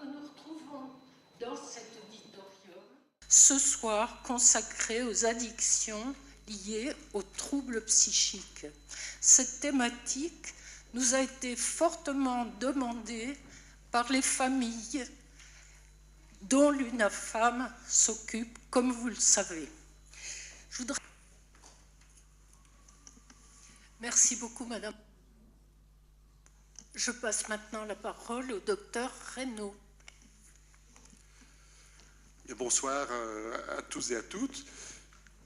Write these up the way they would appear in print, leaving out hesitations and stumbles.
nous nous retrouvons dans cet auditorium ce soir consacré aux addictions liées aux troubles psychiques. Cette thématique nous a été fortement demandée par les familles dont l'UNAFAM s'occupe, comme vous le savez. Merci beaucoup, madame. Je passe maintenant la parole au docteur Reynaud. Et bonsoir à tous et à toutes.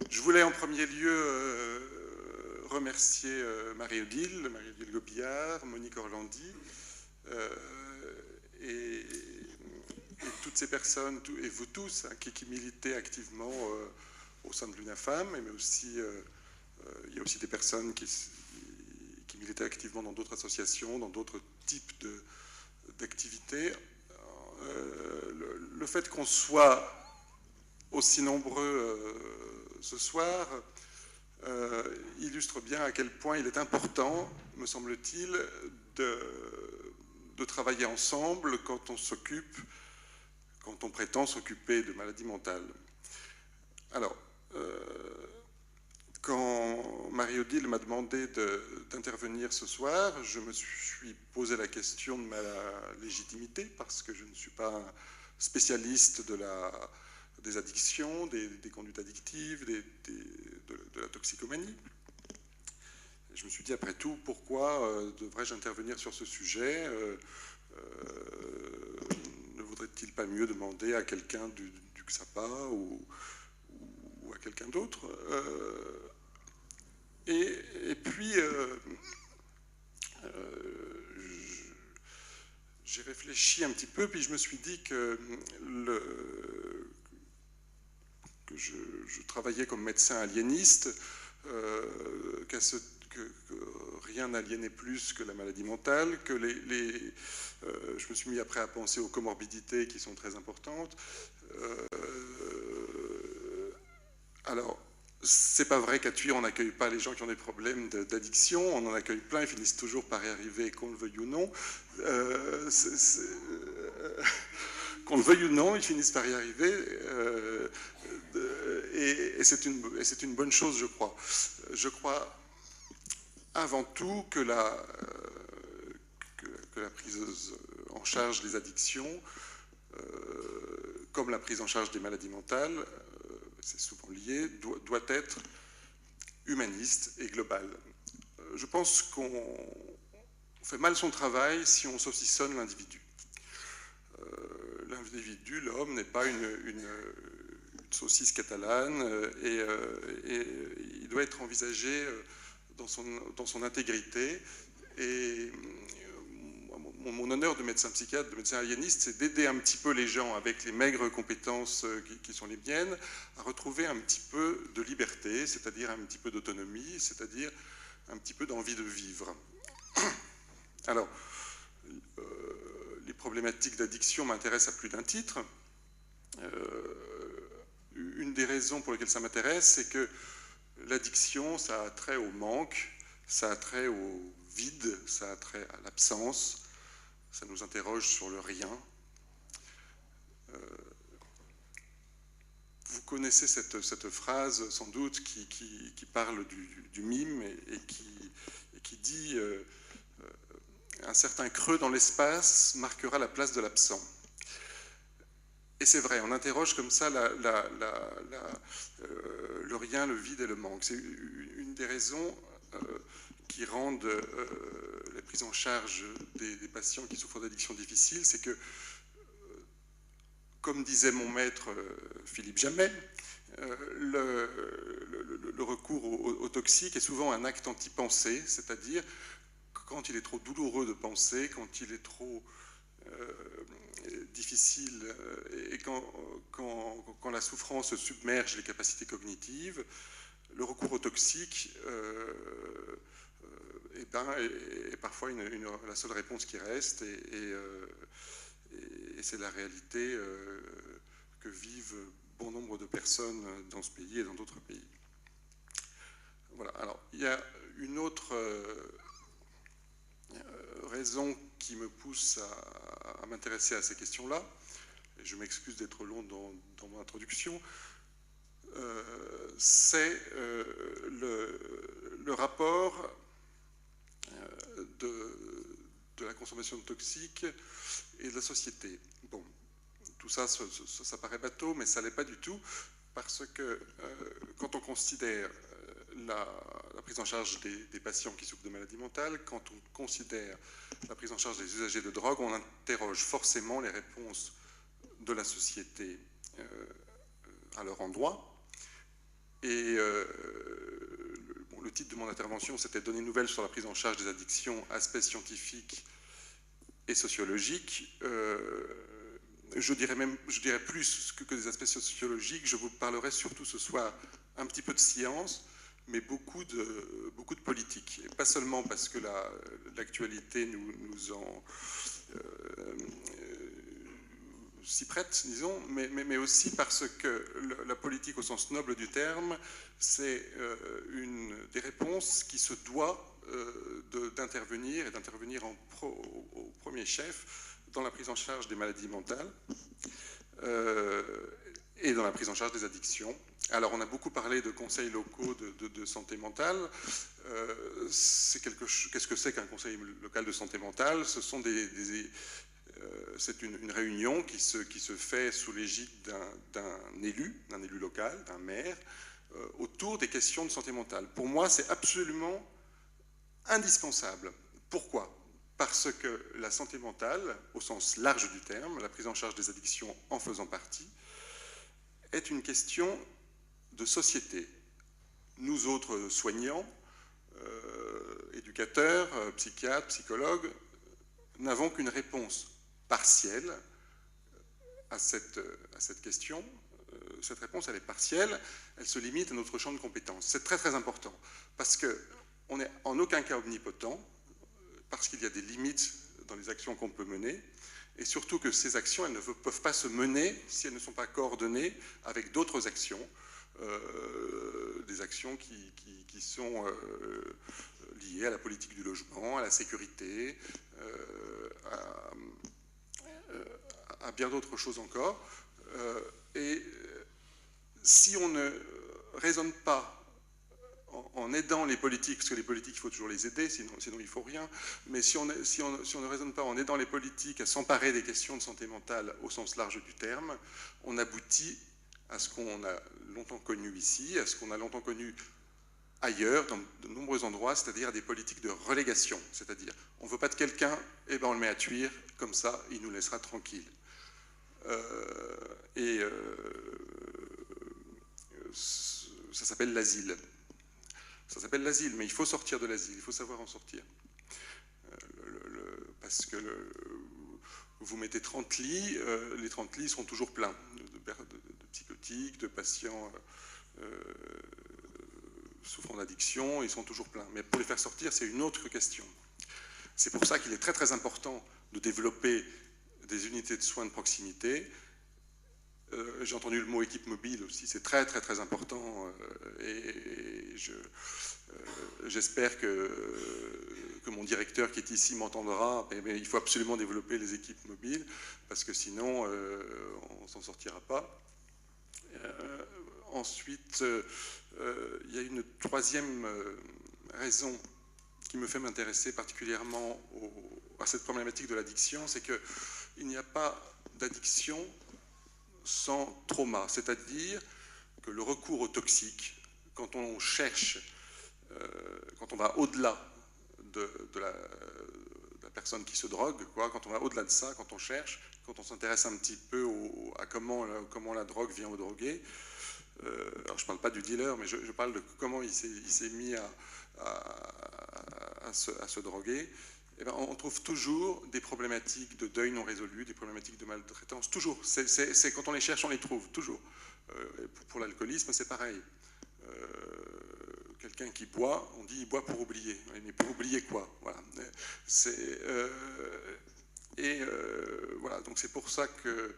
Je voulais en premier lieu remercier Marie-Odile Gobillard, Monique Orlandi et toutes ces personnes, et vous tous, hein, qui militez activement au sein de l'UNAFAM, mais aussi, il y a aussi des personnes qui militaient activement dans d'autres associations, dans d'autres types d'activités. Le fait qu'on soit aussi nombreux ce soir illustre bien à quel point il est important, me semble-t-il, de travailler ensemble quand on prétend s'occuper de maladies mentales. Alors, quand Marie-Odile m'a demandé d'intervenir ce soir, je me suis posé la question de ma légitimité, parce que je ne suis pas un spécialiste des addictions, des conduites addictives, de la toxicomanie. Je me suis dit, après tout, pourquoi devrais-je intervenir sur ce sujet? Ne vaudrait-il pas mieux demander à quelqu'un du XAPA ou à quelqu'un d'autre? Et puis, j'ai réfléchi un petit peu, puis je me suis dit que je travaillais comme médecin aliéniste, que rien n'aliénait plus que la maladie mentale, que je me suis mis après à penser aux comorbidités qui sont très importantes. Alors, c'est pas vrai qu'à Thuir, on n'accueille pas les gens qui ont des problèmes d'addiction, on en accueille plein, ils finissent toujours par y arriver, qu'on le veuille ou non. Qu'on le veuille ou non, ils finissent par y arriver, et c'est une bonne chose, je crois. Je crois avant tout que la prise en charge des addictions, comme la prise en charge des maladies mentales, c'est souvent lié, doit être humaniste et globale. Je pense qu'on fait mal son travail si on saucissonne l'individu. L'individu, l'homme, n'est pas une saucisse catalane, et il doit être envisagé dans son intégrité. Et mon honneur de médecin psychiatre, de médecin aliéniste, c'est d'aider un petit peu les gens avec les maigres compétences qui sont les miennes à retrouver un petit peu de liberté, c'est-à-dire un petit peu d'autonomie, c'est-à-dire un petit peu d'envie de vivre. Alors, les problématiques d'addiction m'intéressent à plus d'un titre. Une des raisons pour lesquelles ça m'intéresse, c'est que l'addiction, ça a trait au manque, ça a trait au vide, ça a trait à l'absence, ça nous interroge sur le rien. Vous connaissez cette phrase, sans doute, qui parle du mime et qui dit un certain creux dans l'espace marquera la place de l'absent. Et c'est vrai, on interroge comme ça le rien, le vide et le manque. C'est une des raisons qui rendent la prise en charge des patients qui souffrent d'addictions difficiles, c'est que, comme disait mon maître Philippe Jamet, le recours au toxique est souvent un acte anti-pensée, c'est-à-dire quand il est trop douloureux de penser, quand il est trop difficile et quand la souffrance submerge les capacités cognitives, le recours au toxique est parfois la seule réponse qui reste, et c'est la réalité que vivent bon nombre de personnes dans ce pays et dans d'autres pays. Voilà. Alors, il y a une autre raison qui me pousse à m'intéresser à ces questions-là, et je m'excuse d'être long dans mon introduction, c'est le rapport de la consommation de toxiques et de la société. Bon, tout ça, ça paraît bateau, mais ça ne l'est pas du tout, parce que quand on considère la prise en charge des patients qui souffrent de maladies mentales, quand on considère la prise en charge des usagers de drogue, on interroge forcément les réponses de la société à leur endroit. Et le titre de mon intervention, c'était « Donner nouvelles sur la prise en charge des addictions, aspects scientifiques et sociologiques ». Je dirais plus que des aspects sociologiques. Je vous parlerai surtout ce soir un petit peu de science, mais beaucoup de politique. Et pas seulement parce que l'actualité nous en s'y prête, disons, mais aussi parce que la politique au sens noble du terme, c'est une des réponses qui se doit d'intervenir, et d'intervenir au premier chef dans la prise en charge des maladies mentales et dans la prise en charge des addictions. Alors on a beaucoup parlé de conseils locaux de santé mentale. Qu'est-ce que c'est qu'un conseil local de santé mentale? Ce sont c'est une réunion qui se fait sous l'égide d'un élu local, d'un maire, autour des questions de santé mentale. Pour moi, c'est absolument indispensable. Pourquoi? Parce que la santé mentale, au sens large du terme, la prise en charge des addictions en faisant partie, est une question de société. Nous autres soignants, éducateurs, psychiatres, psychologues, n'avons qu'une réponse partielle à cette question. Cette réponse, elle est partielle, elle se limite à notre champ de compétences. C'est très très important, parce qu'on n'est en aucun cas omnipotent, parce qu'il y a des limites dans les actions qu'on peut mener, et surtout que ces actions, elles ne peuvent pas se mener si elles ne sont pas coordonnées avec d'autres actions, des actions qui sont liées à la politique du logement, à la sécurité, à bien d'autres choses encore. Et si on ne raisonne pas en aidant les politiques, parce que les politiques, il faut toujours les aider, sinon il ne faut rien, mais si on ne raisonne pas en aidant les politiques à s'emparer des questions de santé mentale au sens large du terme, on aboutit à ce qu'on a longtemps connu ici, à ce qu'on a longtemps connu ailleurs, dans de nombreux endroits, c'est-à-dire des politiques de relégation. C'est-à-dire, on ne veut pas de quelqu'un, et ben on le met à cuire, comme ça, il nous laissera tranquille. Ça s'appelle l'asile. Ça s'appelle l'asile, mais il faut sortir de l'asile, il faut savoir en sortir. Parce que vous mettez 30 lits, les 30 lits seront toujours pleins de psychotiques, de patients souffrant d'addiction, ils sont toujours pleins. Mais pour les faire sortir, c'est une autre question. C'est pour ça qu'il est très très important de développer des unités de soins de proximité. J'ai entendu le mot équipe mobile aussi, c'est très très très important, et j'espère que mon directeur qui est ici m'entendra, mais il faut absolument développer les équipes mobiles, parce que sinon on ne s'en sortira pas. Ensuite, il y a une troisième raison qui me fait m'intéresser particulièrement à cette problématique de l'addiction, c'est qu'il n'y a pas d'addiction sans trauma, c'est-à-dire que le recours au toxique, quand on cherche, quand on va au-delà de la personne qui se drogue, quand on va au-delà de ça, quand on cherche, quand on s'intéresse un petit peu à comment la drogue vient au drogué, alors je ne parle pas du dealer, mais je parle de comment il s'est mis à se droguer, eh bien, on trouve toujours des problématiques de deuil non résolues, des problématiques de maltraitance, toujours. C'est quand on les cherche, on les trouve, toujours. Pour l'alcoolisme, c'est pareil. Quelqu'un qui boit, on dit il boit pour oublier. Mais pour oublier quoi? Voilà. Voilà, donc c'est pour ça que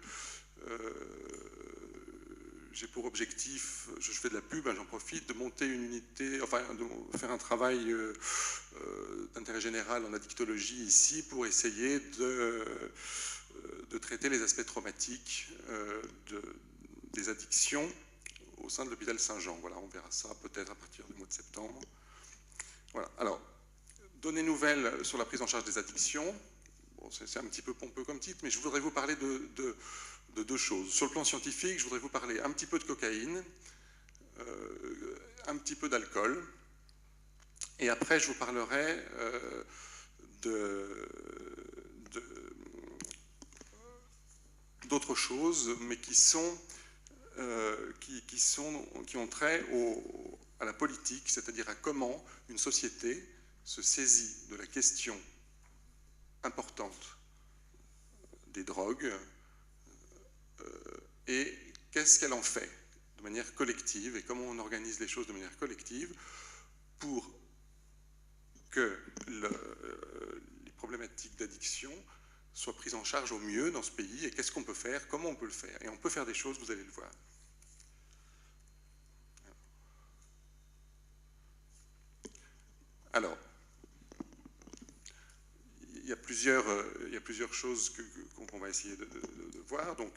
j'ai pour objectif, je fais de la pub, j'en profite, de monter une unité, enfin de faire un travail d'intérêt général en addictologie ici pour essayer de traiter les aspects traumatiques des addictions au sein de l'hôpital Saint-Jean. Voilà, on verra ça peut-être à partir du mois de septembre. Voilà. Alors, données nouvelles sur la prise en charge des addictions. Bon, c'est un petit peu pompeux comme titre, mais je voudrais vous parler de deux choses. Sur le plan scientifique, je voudrais vous parler un petit peu de cocaïne, un petit peu d'alcool, et après je vous parlerai d'autres choses, mais qui ont trait à la politique, c'est-à-dire à comment une société se saisit de la question importante des drogues et qu'est-ce qu'elle en fait de manière collective et comment on organise les choses de manière collective pour que les problématiques d'addiction soient prises en charge au mieux dans ce pays et qu'est-ce qu'on peut faire, comment on peut le faire. Et on peut faire des choses, vous allez le voir. Alors, il y a plusieurs choses qu'on va essayer de voir. Donc,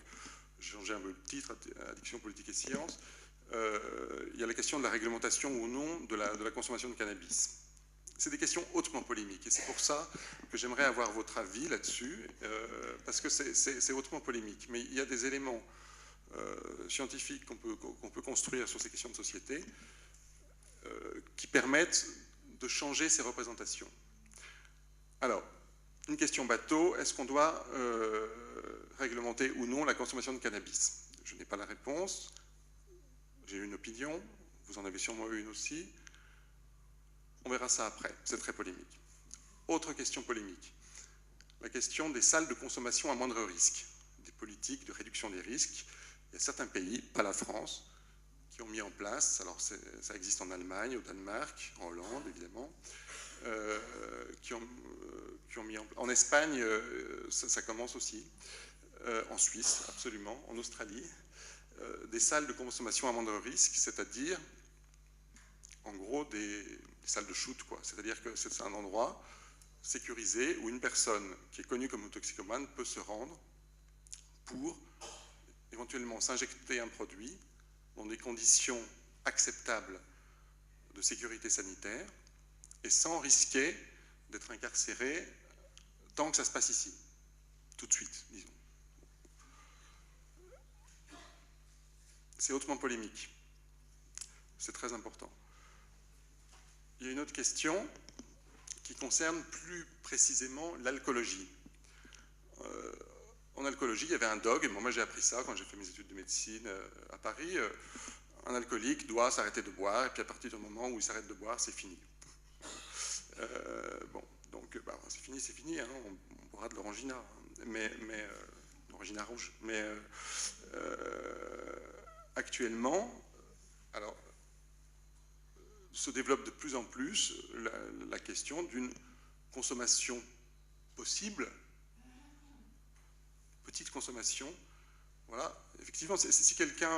j'ai changé un peu le titre, Addiction, politique et science. Il y a la question de la réglementation ou non de la consommation de cannabis. C'est des questions hautement polémiques et c'est pour ça que j'aimerais avoir votre avis là-dessus, parce que c'est hautement polémique. Mais il y a des éléments scientifiques qu'on peut construire sur ces questions de société qui permettent de changer ces représentations. Alors, une question bateau, est-ce qu'on doit réglementer ou non la consommation de cannabis? Je n'ai pas la réponse, j'ai une opinion, vous en avez sûrement une aussi, on verra ça après, c'est très polémique. Autre question polémique, la question des salles de consommation à moindre risque, des politiques de réduction des risques. Il y a certains pays, pas la France, qui ont mis en place, alors ça existe en Allemagne, au Danemark, en Hollande évidemment, qui ont mis en Espagne, ça commence aussi, en Suisse, absolument, en Australie, des salles de consommation à moindre risque, c'est-à-dire, en gros, des salles de shoot, quoi. C'est-à-dire que c'est un endroit sécurisé où une personne qui est connue comme toxicomane peut se rendre pour éventuellement s'injecter un produit dans des conditions acceptables de sécurité sanitaire et sans risquer d'être incarcéré tant que ça se passe ici, tout de suite, disons. C'est hautement polémique. C'est très important. Il y a une autre question qui concerne plus précisément l'alcoolologie. En alcoolologie, il y avait un dogme, moi j'ai appris ça quand j'ai fait mes études de médecine à Paris, un alcoolique doit s'arrêter de boire, et puis à partir du moment où il s'arrête de boire, c'est fini. Bon, donc bah, c'est fini, hein, on boira de l'orangina, l'orangina rouge, mais actuellement, alors, se développe de plus en plus la question d'une consommation possible, petite consommation. Voilà, effectivement, si quelqu'un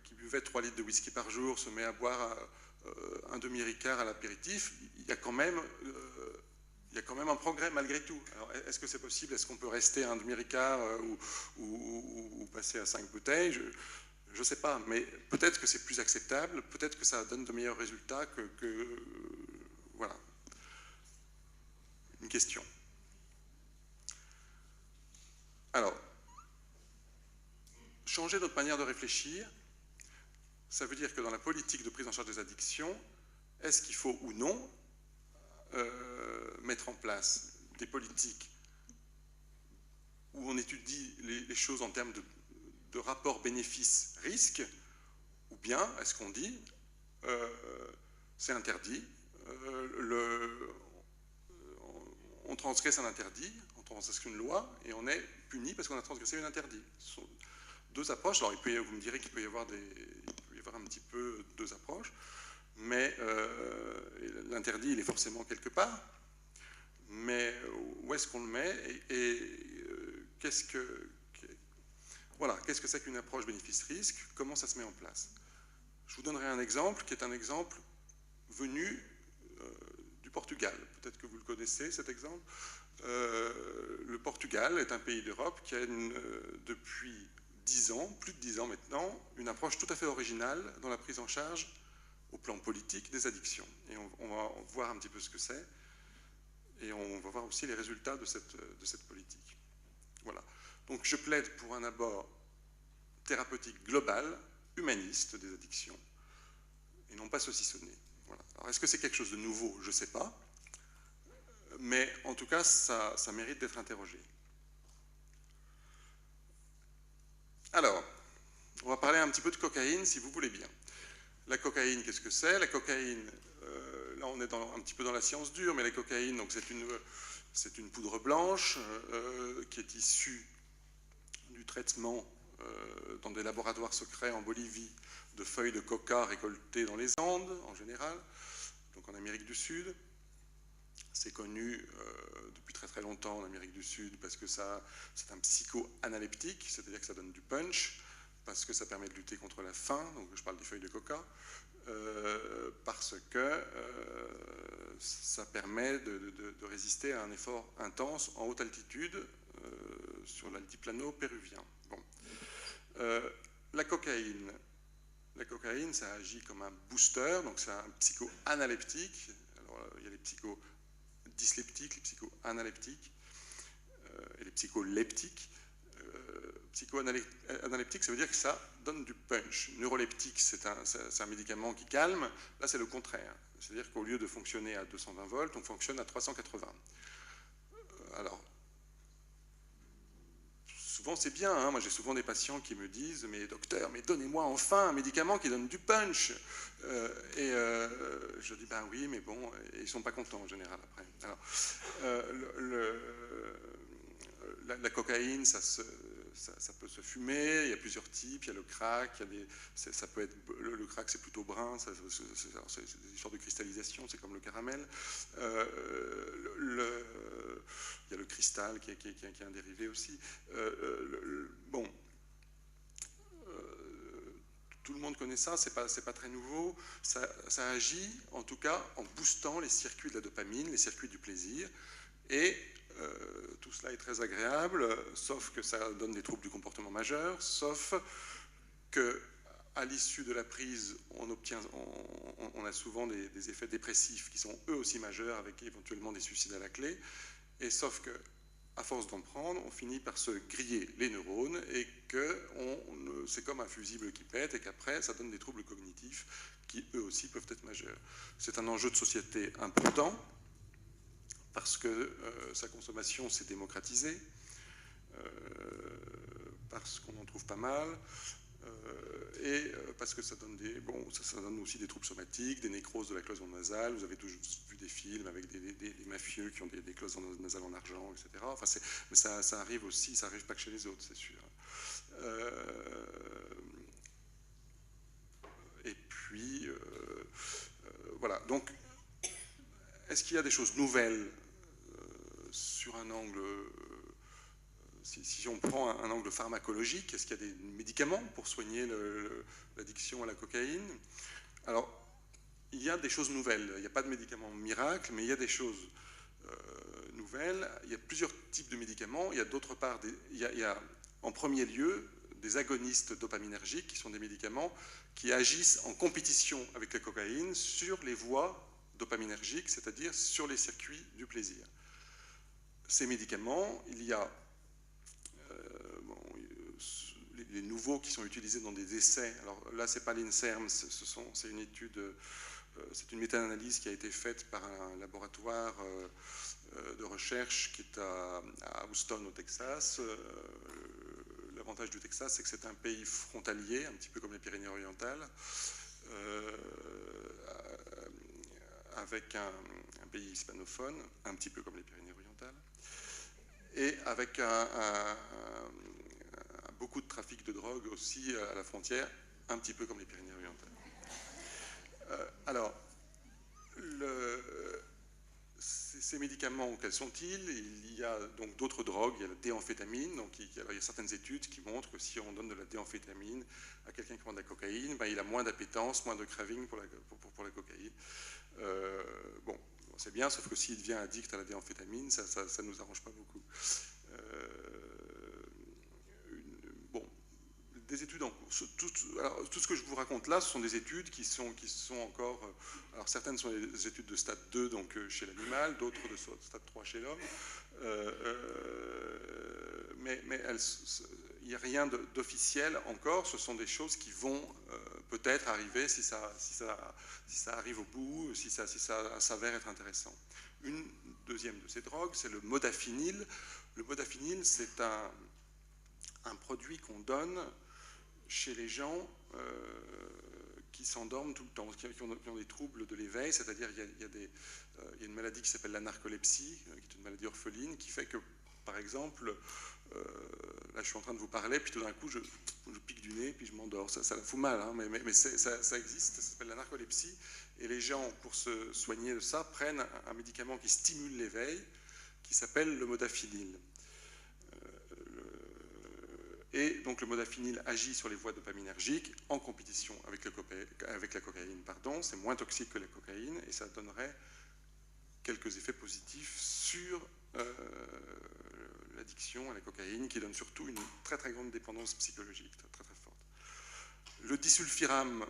qui buvait 3 litres de whisky par jour se met à boire un demi-ricard à l'apéritif, il y a quand même un progrès malgré tout. Alors, est-ce que c'est possible? Est-ce qu'on peut rester à un demi-ricard ou passer à 5 bouteilles? Je ne sais pas, mais peut-être que c'est plus acceptable, peut-être que ça donne de meilleurs résultats que voilà. Une question. Alors, changer notre manière de réfléchir, ça veut dire que dans la politique de prise en charge des addictions, est-ce qu'il faut ou non mettre en place des politiques où on étudie les choses en termes de rapport bénéfice-risque, ou bien est-ce qu'on dit c'est interdit, on transgresse un interdit, on transgresse une loi et on est puni parce qu'on a transgressé un interdit. Ce sont deux approches. Alors vous me direz qu'il peut y avoir un petit peu deux approches, mais l'interdit il est forcément quelque part, mais où est-ce qu'on le met qu'est-ce que c'est qu'une approche bénéfice-risque? Comment ça se met en place? Je vous donnerai un exemple qui est un exemple venu du Portugal. Peut-être que vous le connaissez, cet exemple. Le Portugal est un pays d'Europe qui a depuis 10 ans, plus de 10 ans maintenant, une approche tout à fait originale dans la prise en charge au plan politique des addictions. Et on va voir un petit peu ce que c'est. Et on va voir aussi les résultats de cette politique. Voilà. Donc je plaide pour un abord thérapeutique global, humaniste des addictions, et non pas saucissonné. Voilà. Alors est-ce que c'est quelque chose de nouveau? Je ne sais pas. Mais en tout cas, ça mérite d'être interrogé. Alors, on va parler un petit peu de cocaïne, si vous voulez bien. La cocaïne, qu'est-ce que c'est? La cocaïne, là on est un petit peu dans la science dure, mais la cocaïne, c'est une poudre blanche qui est issue du traitement dans des laboratoires secrets en Bolivie de feuilles de coca récoltées dans les Andes, en général, donc en Amérique du Sud. C'est connu depuis très très longtemps en Amérique du Sud parce que c'est un psychoanaleptique, c'est-à-dire que ça donne du punch, parce que ça permet de lutter contre la faim, donc je parle des feuilles de coca, parce que ça permet de résister à un effort intense en haute altitude sur l'altiplano péruvien. Bon. La cocaïne, ça agit comme un booster, donc c'est un psychoanaleptique. Alors, il y a les psychodysleptiques, les psychoanaleptiques et les psycholeptiques. Psychoanaleptique, ça veut dire que ça donne du punch. Neuroleptique, c'est un médicament qui calme. Là, c'est le contraire. C'est-à-dire qu'au lieu de fonctionner à 220 volts, on fonctionne à 380. Alors, souvent, c'est bien. Hein. Moi, j'ai souvent des patients qui me disent « Mais docteur, mais donnez-moi enfin un médicament qui donne du punch !» je dis « Ben oui, mais bon, et ils ne sont pas contents en général après. » Alors, la cocaïne, ça peut se fumer, il y a plusieurs types, il y a le crack, ça peut être, le crack c'est plutôt brun, c'est des histoires de cristallisation, c'est comme le caramel. Il y a le cristal qui est un dérivé aussi. Bon, tout le monde connaît ça, c'est pas très nouveau, ça agit en tout cas en boostant les circuits de la dopamine, les circuits du plaisir, et tout cela est très agréable, sauf que ça donne des troubles du comportement majeurs, sauf qu'à l'issue de la prise, on a souvent des effets dépressifs qui sont eux aussi majeurs, avec éventuellement des suicides à la clé, et sauf que à force d'en prendre, on finit par se griller les neurones, et que c'est comme un fusible qui pète, et qu'après, ça donne des troubles cognitifs qui eux aussi peuvent être majeurs. C'est un enjeu de société important, parce que sa consommation s'est démocratisée, parce qu'on en trouve pas mal, et parce que ça donne ça donne aussi des troubles somatiques, des nécroses de la cloison nasale. Vous avez tous vu des films avec des mafieux qui ont des cloisons nasales en argent, etc. Enfin, mais ça arrive aussi, ça arrive pas que chez les autres, c'est sûr. Et puis, voilà. Donc, est-ce qu'il y a des choses nouvelles sur un angle, si on prend un angle pharmacologique, est-ce qu'il y a des médicaments pour soigner l'addiction à la cocaïne? Alors, il y a des choses nouvelles. Il n'y a pas de médicaments miracles, mais il y a des choses nouvelles. Il y a plusieurs types de médicaments. Il y a d'autre part, il y a en premier lieu des agonistes dopaminergiques, qui sont des médicaments qui agissent en compétition avec la cocaïne sur les voies dopaminergiques, c'est-à-dire sur les circuits du plaisir. Ces médicaments, il y a les nouveaux qui sont utilisés dans des essais. Alors là, c'est pas l'INSERM, c'est une étude, c'est une méta-analyse qui a été faite par un laboratoire de recherche qui est à Houston, au Texas. L'avantage du Texas, c'est que c'est un pays frontalier, un petit peu comme les Pyrénées-Orientales, avec un pays hispanophone, un petit peu comme les Pyrénées-Orientales, et avec beaucoup de trafic de drogue aussi à la frontière, un petit peu comme les Pyrénées-Orientales. Alors, ces médicaments, quels sont-ils? Il y a donc d'autres drogues, il y a la déamphétamine, donc il y a certaines études qui montrent que si on donne de la déamphétamine à quelqu'un qui prend de la cocaïne, ben, il a moins d'appétence, moins de craving pour la cocaïne. Bon, c'est bien, sauf que s'il devient addict à la déamphétamine, ça ne nous arrange pas beaucoup. Bon, des études en cours. Tout ce que je vous raconte là, ce sont des études qui sont encore... alors certaines sont des études de stade 2, donc chez l'animal, d'autres de stade 3 chez l'homme. Mais il n'y a rien d'officiel encore. Ce sont des choses qui vont peut-être arriver si ça arrive au bout, si ça s'avère être intéressant. Une deuxième de ces drogues, c'est le modafinil. Le modafinil, c'est un produit qu'on donne chez les gens qui s'endorment tout le temps, qui ont des troubles de l'éveil, c'est-à-dire il y a une maladie qui s'appelle la narcolepsie, qui est une maladie orpheline, qui fait que, par exemple, là je suis en train de vous parler, puis tout d'un coup je pique du nez, puis je m'endors. Ça fout mal, hein, mais ça existe, ça s'appelle la narcolepsie, et les gens, pour se soigner de ça, prennent un médicament qui stimule l'éveil, qui s'appelle le modafinil. Et donc le modafinil agit sur les voies dopaminergiques en compétition avec la cocaïne. C'est moins toxique que la cocaïne et ça donnerait quelques effets positifs sur l'addiction à la cocaïne, qui donne surtout une très très grande dépendance psychologique, très très forte. Le disulfiram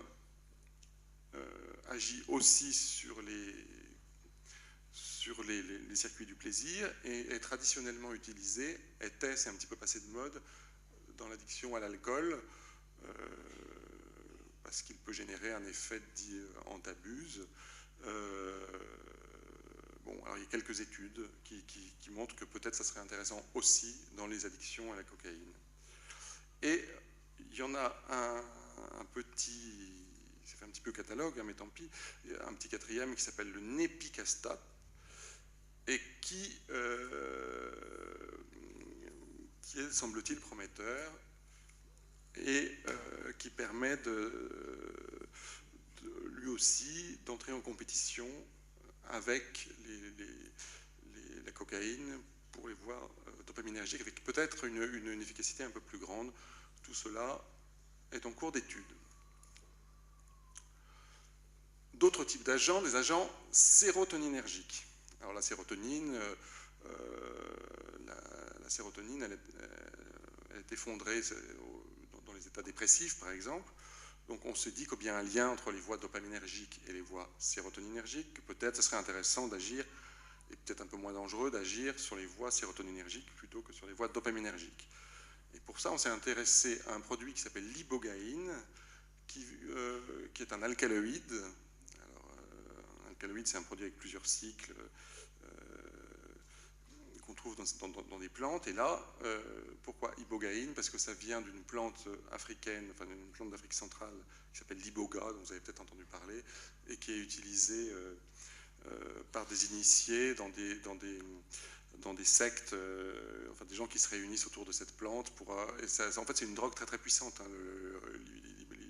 agit aussi sur les circuits du plaisir et est traditionnellement utilisé, c'est un petit peu passé de mode, dans l'addiction à l'alcool, parce qu'il peut générer un effet dit antabuse. Bon, alors il y a quelques études qui montrent que peut-être ça serait intéressant aussi dans les addictions à la cocaïne. Et il y en a un petit, ça fait un petit peu catalogue, hein, mais tant pis, un petit quatrième qui s'appelle le népicastat, et qui est, semble-t-il, prometteur et qui permet lui aussi d'entrer en compétition avec la cocaïne pour les voies dopaminergiques, avec peut-être une efficacité un peu plus grande. Tout cela est en cours d'étude. D'autres types d'agents, des agents sérotoninergiques. Alors la sérotonine, la sérotonine, elle est effondrée dans les états dépressifs, par exemple. Donc on se dit qu'il y a un lien entre les voies dopaminergiques et les voies sérotoninergiques, que peut-être ce serait intéressant d'agir, et peut-être un peu moins dangereux, d'agir sur les voies sérotoninergiques plutôt que sur les voies dopaminergiques. Et pour ça, on s'est intéressé à un produit qui s'appelle l'ibogaïne, qui est un alcaloïde. Alors, un alcaloïde, c'est un produit avec plusieurs cycles qu'on trouve dans des plantes. Et là, pourquoi ibogaïne? Parce que ça vient d'une plante africaine, enfin d'une plante d'Afrique centrale qui s'appelle l'iboga, dont vous avez peut-être entendu parler, et qui est utilisée par des initiés dans des sectes, enfin des gens qui se réunissent autour de cette plante. En fait, c'est une drogue très très puissante, hein,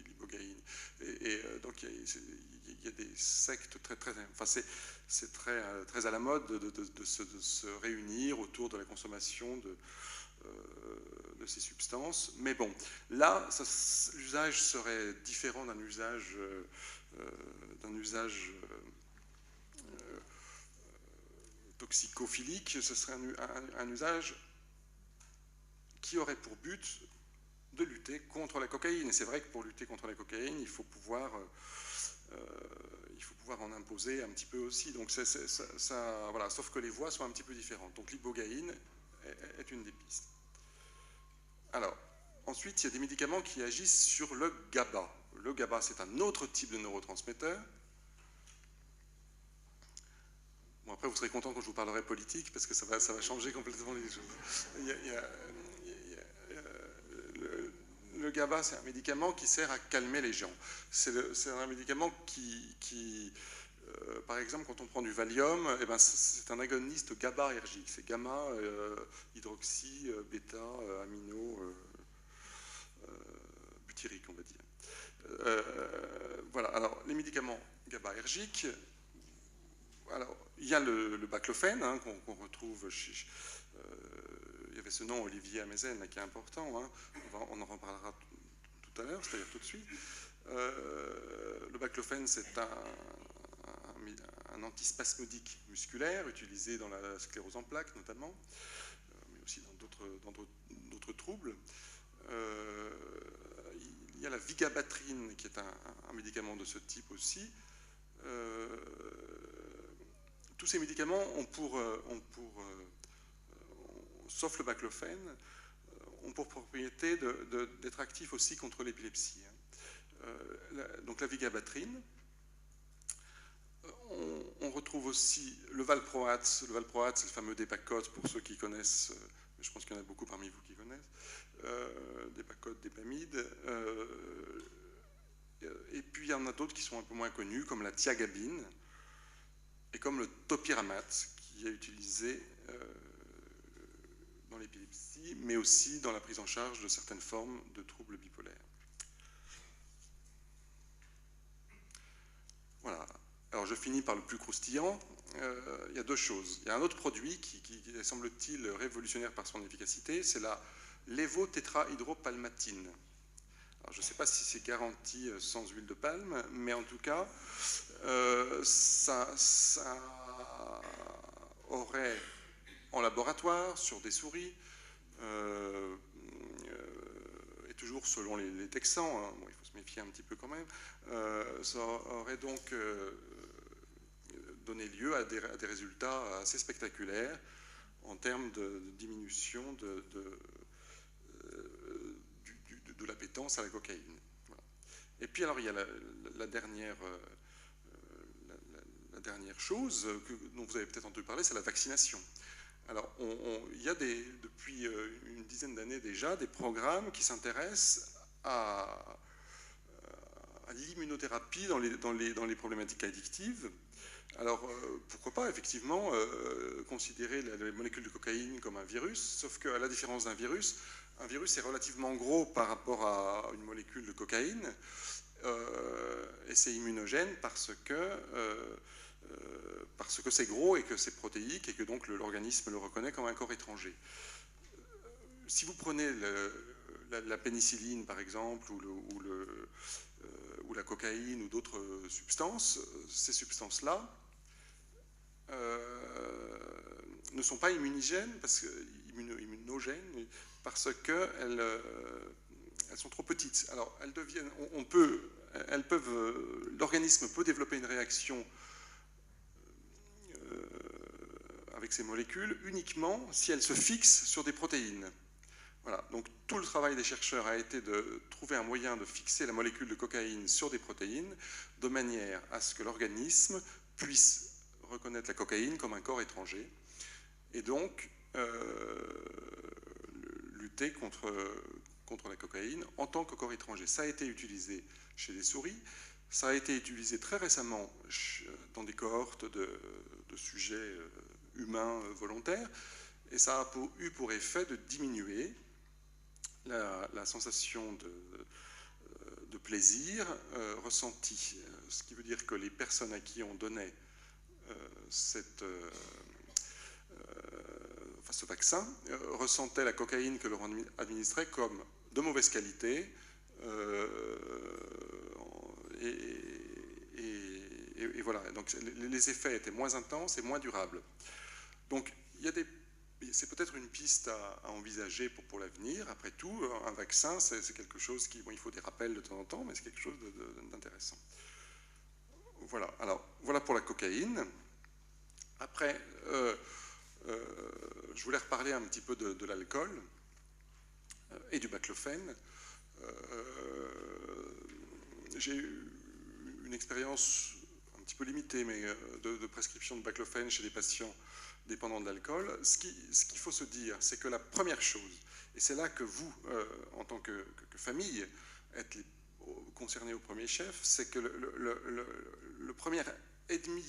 l'ibogaïne. Et donc il y a des sectes très très... Enfin, c'est très, très à la mode de se réunir autour de la consommation de ces substances. Mais bon, là, l'usage serait différent d'un usage toxicophilique. Ce serait un usage qui aurait pour but de lutter contre la cocaïne. Et c'est vrai que pour lutter contre la cocaïne, il faut pouvoir en imposer un petit peu aussi. Donc voilà, sauf que les voies sont un petit peu différentes. Donc l'ibogaïne est une des pistes. Alors, ensuite, il y a des médicaments qui agissent sur le GABA. Le GABA, c'est un autre type de neurotransmetteur. Bon, après, vous serez content quand je vous parlerai politique, parce que ça va changer complètement les choses. Le GABA, c'est un médicament qui sert à calmer les gens. C'est un médicament qui par exemple, quand on prend du Valium, eh ben, c'est un agoniste GABAergique. C'est gamma, hydroxy, bêta, amino, butyrique, on va dire. Voilà, alors les médicaments GABAergiques, alors il y a le baclofène, hein, qu'on retrouve chez... il y avait ce nom, Olivier Amezen, qui est important, hein. On en reparlera tout à l'heure, c'est-à-dire tout de suite. Le baclofène, c'est un un antispasmodique musculaire utilisé dans la sclérose en plaques notamment, mais aussi dans d'autres troubles. Il y a la vigabatrine qui est un médicament de ce type aussi. Tous ces médicaments sauf le baclofène, ont pour propriété d'être actifs aussi contre l'épilepsie. Donc la vigabatrine. On retrouve aussi le valproate. Le valproate, c'est le fameux Dépakote, pour ceux qui connaissent, je pense qu'il y en a beaucoup parmi vous qui connaissent, Dépakote, Dépamide. Et puis il y en a d'autres qui sont un peu moins connus, comme la thiagabine et comme le topiramate, qui est utilisé dans l'épilepsie, mais aussi dans la prise en charge de certaines formes de troubles bipolaires. Voilà. Alors je finis par le plus croustillant. Il y a deux choses. Il y a un autre produit qui semble-t-il révolutionnaire par son efficacité, c'est la lévotétrahydropalmatine. Alors, je ne sais pas si c'est garanti sans huile de palme, mais en tout cas, ça aurait en laboratoire, sur des souris, et toujours selon les Texans, hein, bon, il faut se méfier un petit peu quand même, ça aurait donc donné lieu à des résultats assez spectaculaires en termes de diminution de l'appétence à la cocaïne. Voilà. Et puis alors il y a la dernière chose dont vous avez peut-être entendu parler, c'est la vaccination. Alors il y a depuis une dizaine d'années déjà des programmes qui s'intéressent à l'immunothérapie dans les problématiques addictives. Alors, pourquoi pas, effectivement, considérer les molécules de cocaïne comme un virus, sauf qu'à la différence d'un virus est relativement gros par rapport à une molécule de cocaïne, et c'est immunogène parce que c'est gros et que c'est protéique, et que donc l'organisme le reconnaît comme un corps étranger. Si vous prenez la pénicilline, par exemple, ou la cocaïne, ou d'autres substances, ces substances-là ne sont pas immunogènes, parce qu'elles sont trop petites. Alors, elles deviennent, l'organisme peut développer une réaction avec ces molécules uniquement si elles se fixent sur des protéines. Voilà. Donc tout le travail des chercheurs a été de trouver un moyen de fixer la molécule de cocaïne sur des protéines de manière à ce que l'organisme puisse reconnaître la cocaïne comme un corps étranger et donc lutter contre la cocaïne en tant que corps étranger. Ça a été utilisé chez les souris, ça a été utilisé très récemment dans des cohortes de sujets humains volontaires, et ça a eu pour effet de diminuer la sensation de plaisir ressentie. Ce qui veut dire que les personnes à qui on donnait ce vaccin ressentaient la cocaïne que leur administrait comme de mauvaise qualité et voilà. Donc les effets étaient moins intenses et moins durables. Donc c'est peut-être une piste à envisager pour l'avenir. Après tout, un vaccin, c'est quelque chose qui... Bon, il faut des rappels de temps en temps, mais c'est quelque chose d'intéressant. Voilà. Alors, voilà pour la cocaïne. Après, je voulais reparler un petit peu de l'alcool et du baclofène. J'ai eu une expérience un petit peu limitée, mais de prescription de baclofène chez des patients dépendants de l'alcool. Ce qu'il faut se dire, c'est que la première chose, et c'est là que vous, en tant que famille, êtes concernés au premier chef, c'est que le premier ennemi,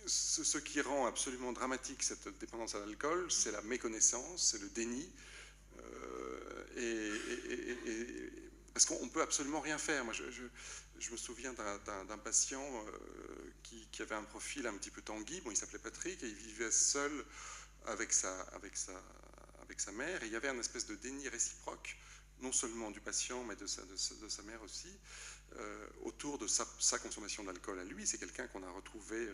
ce qui rend absolument dramatique cette dépendance à l'alcool, c'est la méconnaissance, c'est le déni, parce qu'on ne peut absolument rien faire. Moi, je me souviens d'un patient qui avait un profil un petit peu tanguy. Bon, il s'appelait Patrick et il vivait seul avec sa mère. Et il y avait une espèce de déni réciproque. non seulement du patient, mais de sa mère aussi, autour de sa consommation d'alcool à lui. C'est quelqu'un qu'on a retrouvé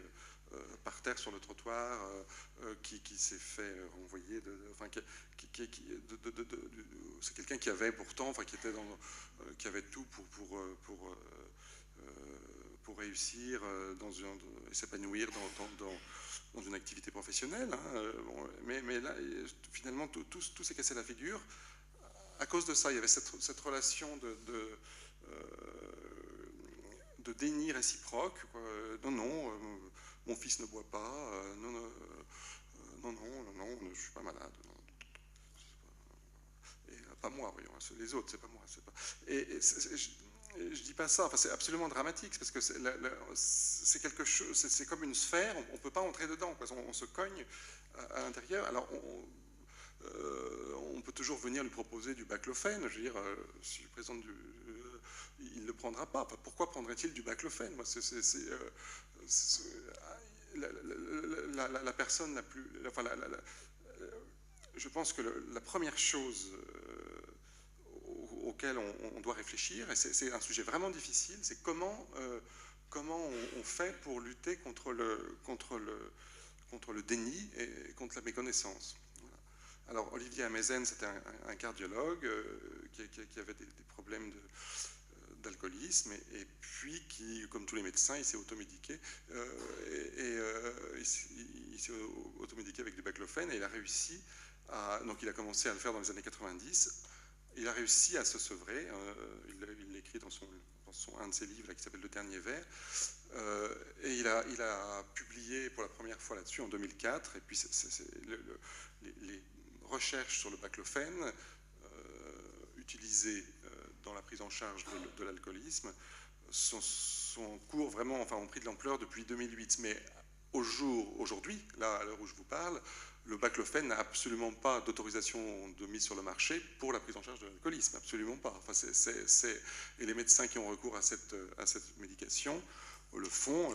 par terre sur le trottoir, qui s'est fait renvoyer, c'est quelqu'un qui avait pourtant, qui avait tout pour réussir et s'épanouir dans une activité professionnelle. Hein. Mais là, finalement, tout s'est cassé la figure. À cause de ça, il y avait cette relation de déni réciproque. Quoi. Non, mon fils ne boit pas. Non, je ne suis pas malade. Et pas moi, voyons, les autres, c'est pas moi. Je dis pas ça, enfin, c'est absolument dramatique, parce que c'est quelque chose, c'est comme une sphère, on ne peut pas entrer dedans, quoi. On se cogne à l'intérieur. Alors, on peut toujours venir lui proposer du baclofène. Je veux dire, si je lui présente il ne le prendra pas. Enfin, pourquoi prendrait-il du baclofène? Moi, la personne la plus... Enfin, je pense que la première chose auquel on doit réfléchir, et c'est un sujet vraiment difficile, c'est comment on fait pour lutter contre le déni et contre la méconnaissance. Voilà. Alors, Olivier Amezen, c'était un cardiologue qui avait des problèmes d'alcoolisme, et puis qui, comme tous les médecins, il s'est automédiqué. Il s'est automédiqué avec du baclofène, et il a réussi donc il a commencé à le faire dans les années 90. Il a réussi à se sevrer. Il l'écrit dans un de ses livres là, qui s'appelle Le Dernier Verre. Et il a publié pour la première fois là-dessus en 2004. Et puis les recherches sur le baclofène utilisées dans la prise en charge de l'alcoolisme sont cours vraiment, enfin, ont pris de l'ampleur depuis 2008. Mais aujourd'hui, là, à l'heure où je vous parle, le baclofène n'a absolument pas d'autorisation de mise sur le marché pour la prise en charge de l'alcoolisme, absolument pas. Enfin, et les médecins qui ont recours à cette médication le font,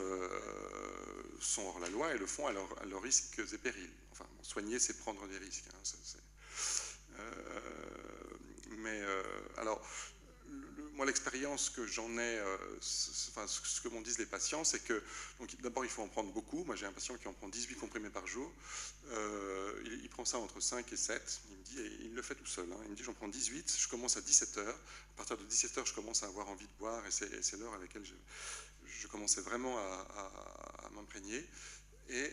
sont hors la loi et le font à leurs risques et périls. Enfin, soigner, c'est prendre des risques. Hein, alors, moi, l'expérience que j'en ai, ce que m'en disent les patients, c'est que d'abord, il faut en prendre beaucoup. Moi, j'ai un patient qui en prend 18 comprimés par jour. Il prend ça entre 5 et 7. Il me dit, et il le fait tout seul. Hein. Il me dit, j'en prends 18, je commence à 17h. À partir de 17h, je commence à avoir envie de boire, et c'est l'heure à laquelle je commençais vraiment à m'imprégner. Et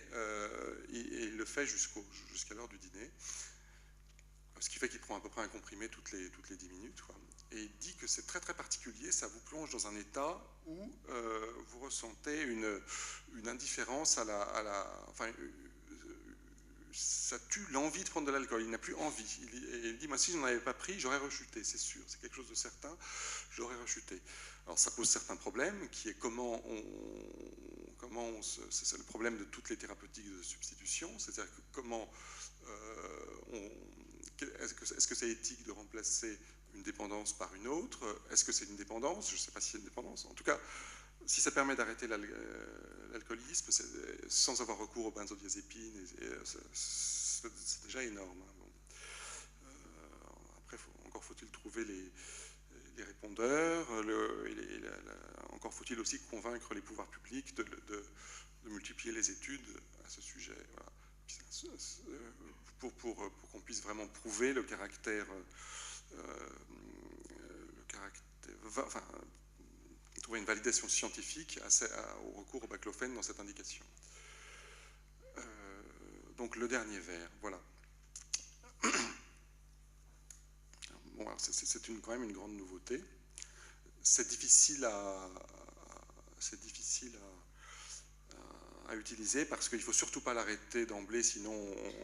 il le fait jusqu'à l'heure du dîner. Ce qui fait qu'il prend à peu près un comprimé toutes les 10 minutes. Quoi. Et il dit que c'est très très particulier, ça vous plonge dans un état où vous ressentez une indifférence ça tue l'envie de prendre de l'alcool, il n'a plus envie. Il dit, moi si je n'en avais pas pris, j'aurais rechuté, c'est sûr, c'est quelque chose de certain, j'aurais rechuté. Alors ça pose certains problèmes, qui est c'est le problème de toutes les thérapeutiques de substitution, c'est-à-dire que comment est-ce que c'est éthique de remplacer une dépendance par une autre? Est-ce que c'est une dépendance? Je ne sais pas si c'est une dépendance. En tout cas, si ça permet d'arrêter l'alcoolisme sans avoir recours aux benzodiazépines, c'est déjà énorme. Hein. Bon. Après, encore faut-il trouver les répondeurs. Encore faut-il aussi convaincre les pouvoirs publics de multiplier les études à ce sujet. Voilà. Pour qu'on puisse vraiment prouver le caractère, enfin, trouver une validation scientifique au recours au baclofène dans cette indication. Donc le dernier vers, voilà. Bon, alors c'est quand même une grande nouveauté. C'est difficile à utiliser parce qu'il ne faut surtout pas l'arrêter d'emblée, sinon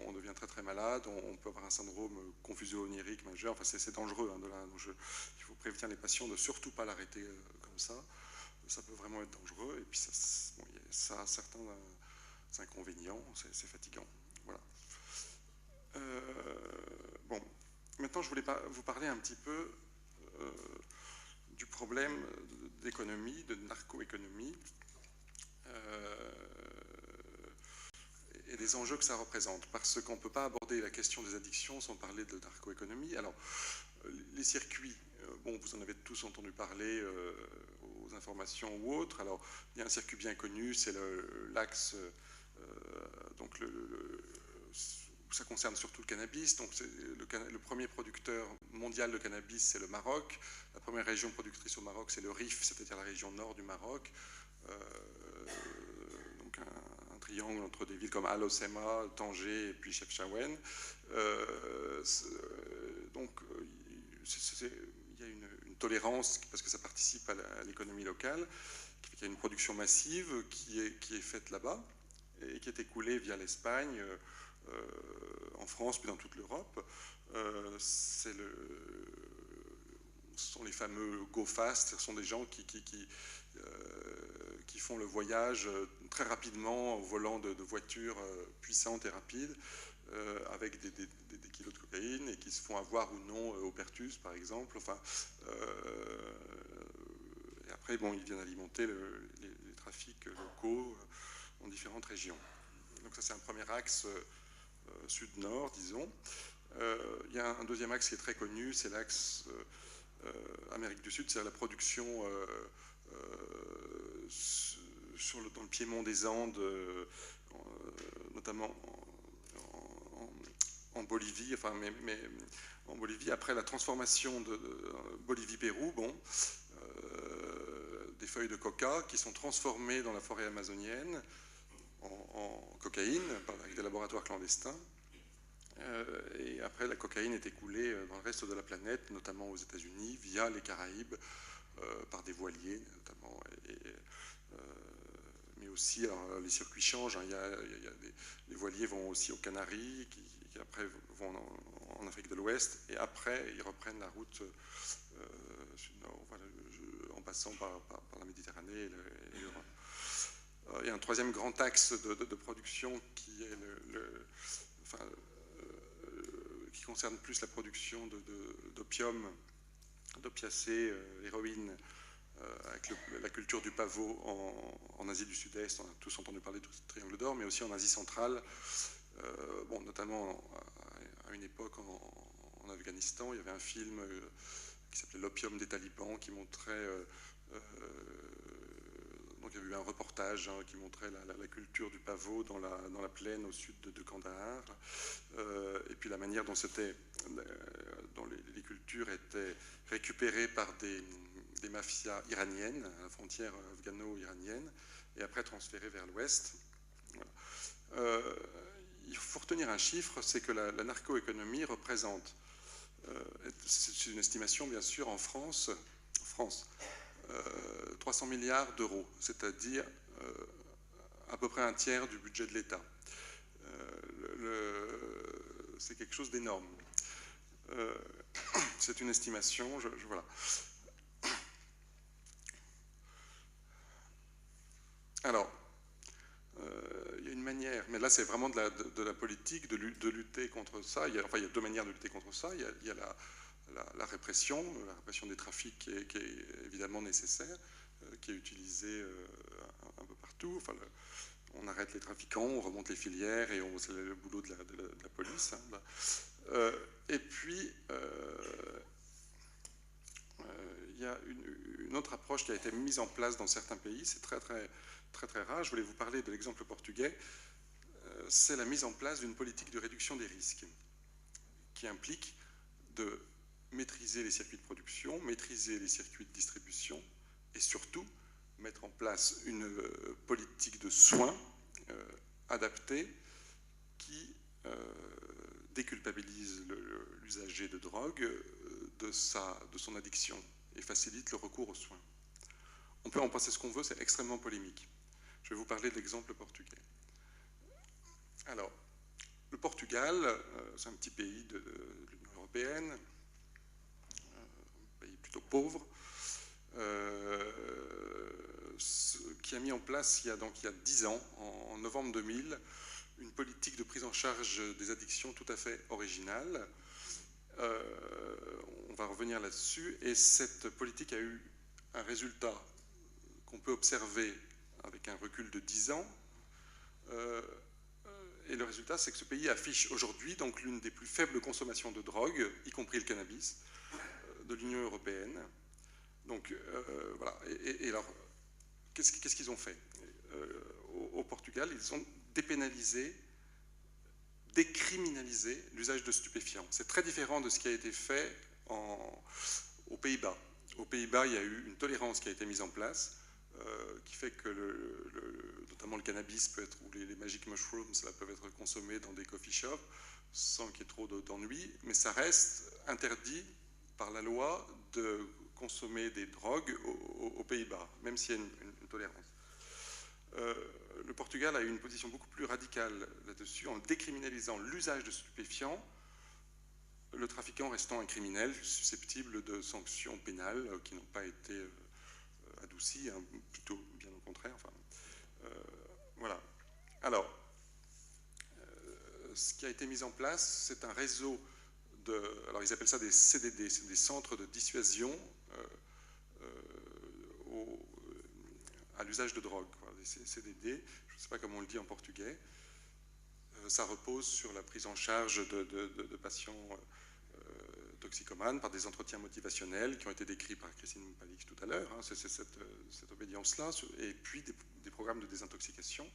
on devient très très malade, on peut avoir un syndrome confusion-onirique majeur, enfin c'est dangereux. Hein, donc il faut prévenir les patients de surtout pas l'arrêter comme ça peut vraiment être dangereux, et puis ça a certains inconvénients, c'est fatigant. Voilà. Bon, maintenant je voulais vous parler un petit peu du problème d'économie, de narcoéconomie, et des enjeux que ça représente, parce qu'on ne peut pas aborder la question des addictions sans parler de narcoéconomie. Alors, les circuits, bon, vous en avez tous entendu parler aux informations ou autres. Alors, il y a un circuit bien connu, c'est l'axe, donc ça concerne surtout le cannabis. Donc, le premier producteur mondial de cannabis, c'est le Maroc. La première région productrice au Maroc, c'est le Rif, c'est-à-dire la région nord du Maroc. Donc, un triangle entre des villes comme Al Hoceima, Tanger et puis Chefchaouen. Donc, il y a une tolérance parce que ça participe à l'économie locale, qui fait qu'il y a une production massive qui est faite là-bas et qui est écoulée via l'Espagne, en France, puis dans toute l'Europe. Ce sont les fameux go fast, ce sont des gens qui font le voyage très rapidement au volant de voitures puissantes et rapides, avec des kilos de cocaïne, et qui se font avoir ou non au Pertus, par exemple. Enfin, et après, bon, ils viennent alimenter les trafics locaux dans différentes régions. Donc ça, c'est un premier axe sud-nord, disons. Il y a un deuxième axe qui est très connu, c'est l'axe Amérique du Sud, c'est la production dans le piémont des Andes, notamment en Bolivie, enfin, mais en Bolivie, après la transformation de Bolivie-Pérou, bon, des feuilles de coca qui sont transformées dans la forêt amazonienne en cocaïne avec des laboratoires clandestins. Et après, la cocaïne est écoulée dans le reste de la planète, notamment aux États-Unis, via les Caraïbes, par des voiliers notamment. Mais aussi, alors, les circuits changent. Hein, les voiliers vont aussi aux Canaries, qui après vont en Afrique de l'Ouest, et après, ils reprennent la route sud-nord, voilà, en passant par la Méditerranée et l'Europe. Il y a un troisième grand axe de production qui est qui concerne plus la production d'opium, d'opiacés, héroïne, avec la culture du pavot en Asie du Sud-Est. On a tous entendu parler du Triangle d'Or, mais aussi en Asie centrale, bon, notamment à une époque en Afghanistan. Il y avait un film qui s'appelait L'opium des talibans, qui montrait... donc il y avait eu un reportage qui montrait la culture du pavot dans la plaine au sud de Kandahar, et puis la manière dont les cultures étaient récupérées par des mafias iraniennes à la frontière afghano-iranienne, et après transférées vers l'ouest. Voilà. Il faut retenir un chiffre, c'est que la narcoéconomie représente, c'est une estimation bien sûr en France, 300 milliards d'euros, c'est-à-dire à peu près un tiers du budget de l'État. C'est quelque chose d'énorme. C'est une estimation, voilà. Alors, il y a une manière, mais là c'est vraiment de la politique, de lutter contre ça. Il y a deux manières de lutter contre ça. Il y a la répression des trafics qui est évidemment nécessaire, qui est utilisée un peu partout. Enfin, on arrête les trafiquants, on remonte les filières, et c'est le boulot de la police. Hein. Et puis, il y a une autre approche qui a été mise en place dans certains pays. C'est très rare. Je voulais vous parler de l'exemple portugais. C'est la mise en place d'une politique de réduction des risques qui implique de maîtriser les circuits de production, maîtriser les circuits de distribution, et surtout mettre en place une politique de soins adaptée qui déculpabilise l'usager de drogue de son addiction et facilite le recours aux soins. On peut en penser ce qu'on veut, c'est extrêmement polémique. Je vais vous parler de l'exemple portugais. Alors, le Portugal, c'est un petit pays de l'Union européenne, un pays plutôt pauvre, qui a mis en place il y a 10 ans, en novembre 2000, une politique de prise en charge des addictions tout à fait originale. On va revenir là-dessus, et cette politique a eu un résultat qu'on peut observer avec un recul de 10 ans. Et le résultat, c'est que ce pays affiche aujourd'hui donc l'une des plus faibles consommations de drogue, y compris le cannabis, de l'Union européenne. Donc voilà. Et alors, qu'est-ce qu'ils ont fait? Au Portugal, ils ont dépénalisé, décriminalisé l'usage de stupéfiants. C'est très différent de ce qui a été fait aux Pays-Bas. Aux Pays-Bas, il y a eu une tolérance qui a été mise en place, qui fait que notamment le cannabis peut être, ou les magic mushrooms, ça peuvent être consommés dans des coffee shops sans qu'il y ait trop d'ennuis, mais ça reste interdit par la loi de consommer des drogues aux Pays-Bas, même s'il y a une tolérance. Le Portugal a eu une position beaucoup plus radicale là-dessus, en décriminalisant l'usage de stupéfiants, le trafiquant restant un criminel susceptible de sanctions pénales qui n'ont pas été adoucies, hein, plutôt bien au contraire. Enfin, voilà. Alors, ce qui a été mis en place, c'est un réseau alors ils appellent ça des CDD, c'est des centres de dissuasion à l'usage de drogue, quoi, des CDD, je ne sais pas comment on le dit en portugais. Ça repose sur la prise en charge de patients toxicomanes par des entretiens motivationnels qui ont été décrits par Christine Palix tout à l'heure, hein, c'est cette obédience-là, et puis des programmes de désintoxication